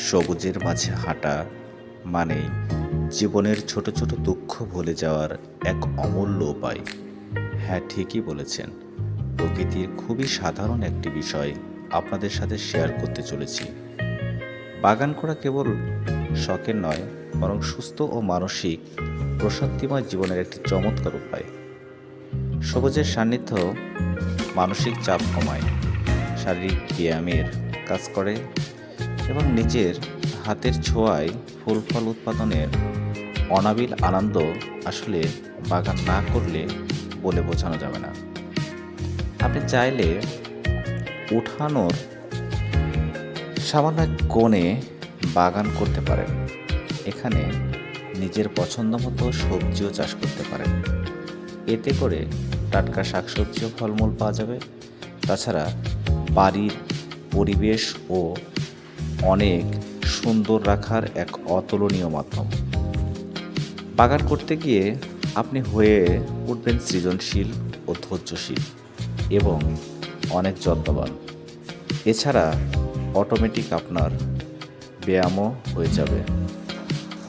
সবুজের মাঝে হাঁটা মানেই জীবনের ছোট ছোট দুঃখ ভুলে যাওয়ার এক অমূল্য উপায়। হ্যাঁ, ঠিকই বলেছেন। প্রকৃতির খুবই সাধারণ একটি বিষয় আপনাদের সাথে শেয়ার করতে চলেছি। বাগান করা কেবল শখের নয়, বরং সুস্থ ও মানসিক প্রশান্তিময় জীবনের একটি চমৎকার উপায়। সবুজের সান্নিধ্য মানসিক চাপ কমায়, শারীরিক ব্যায়ামের কাজ করে এবং নিজের হাতের ছোঁয়ায় ফুল ফল উৎপাদনের অনাবিল আনন্দ আসলে বাগান না করলে বলে বোঝানো যাবে না। আপনি চাইলে উঠানোর সামান্য এক কোণে বাগান করতে পারেন। এখানে নিজের পছন্দ মতো সবজিও চাষ করতে পারেন। এতে করে টাটকা শাকসবজি ও ফলমূল পাওয়া যাবে। তাছাড়া বাড়ির পরিবেশ ও অনেক সুন্দর রাখার এক অতুলনীয় মাধ্যম। বাগান করতে গিয়ে আপনি হয়ে উঠবেন সৃজনশীল ও ধৈর্যশীল এবং অনেক যত্নবান। এছাড়া অটোমেটিক আপনার ব্যায়ামও হয়ে যাবে।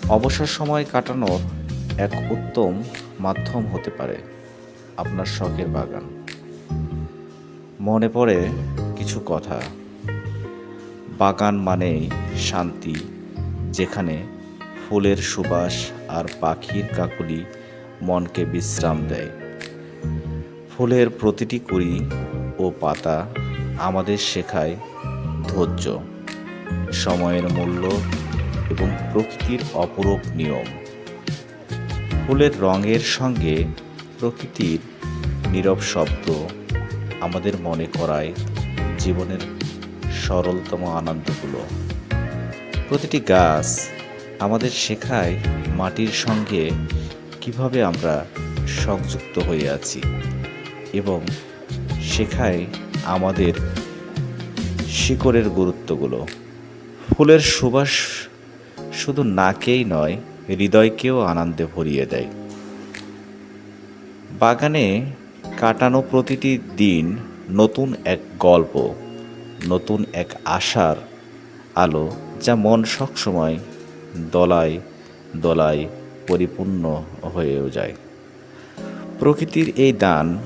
অবসর সময় কাটানোর এক উত্তম মাধ্যম হতে পারে আপনার শখের বাগান। মনে পড়ে কিছু কথা। বাগান মানেই শান্তি, যেখানে ফুলের সুবাস আর পাখির কাকলি মনকে বিশ্রাম দেয়। ফুলের প্রতিটি কুঁড়ি ও পাতা আমাদের শেখায় ধৈর্য, সময়ের মূল্য এবং প্রকৃতির অপরূপ নিয়ম। ফুলের রঙের সঙ্গে প্রকৃতির নীরব শব্দ আমাদের মনে করায় জীবনের সরলতম আনন্দগুলো। প্রতিটি গাছ আমাদের শেখায় মাটির সঙ্গে কিভাবে আমরা সংযুক্ত হয়ে আছি এবং শেখায় আমাদের শিকড়ের গুরুত্বগুলো। ফুলের সুবাস শুধু নাকেই নয়, হৃদয়কেও আনন্দে ভরিয়ে দেয়। বাগানে কাটানো প্রতিটি দিন নতুন এক গল্প, নতুন এক আশার আলো, যা মন সবসময় দোলায় দোলায় পরিপূর্ণ হয়েও যায়। প্রকৃতির এই দান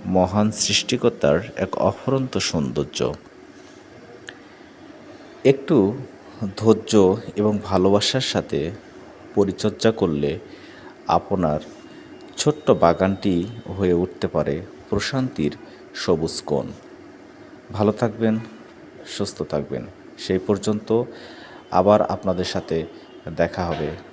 মহান সৃষ্টিকর্তার এক অফুরন্ত সৌন্দর্য। একটু ধৈর্য এবং ভালোবাসার সাথে পরিচর্যা করলে আপনার ছোট্ট বাগানটি হয়ে উঠতে পারে প্রশান্তির সবুজ কোণ। ভালো থাকবেন, সুস্থ থাকবেন। সেই পর্যন্ত আবার আপনাদের সাথে দেখা হবে।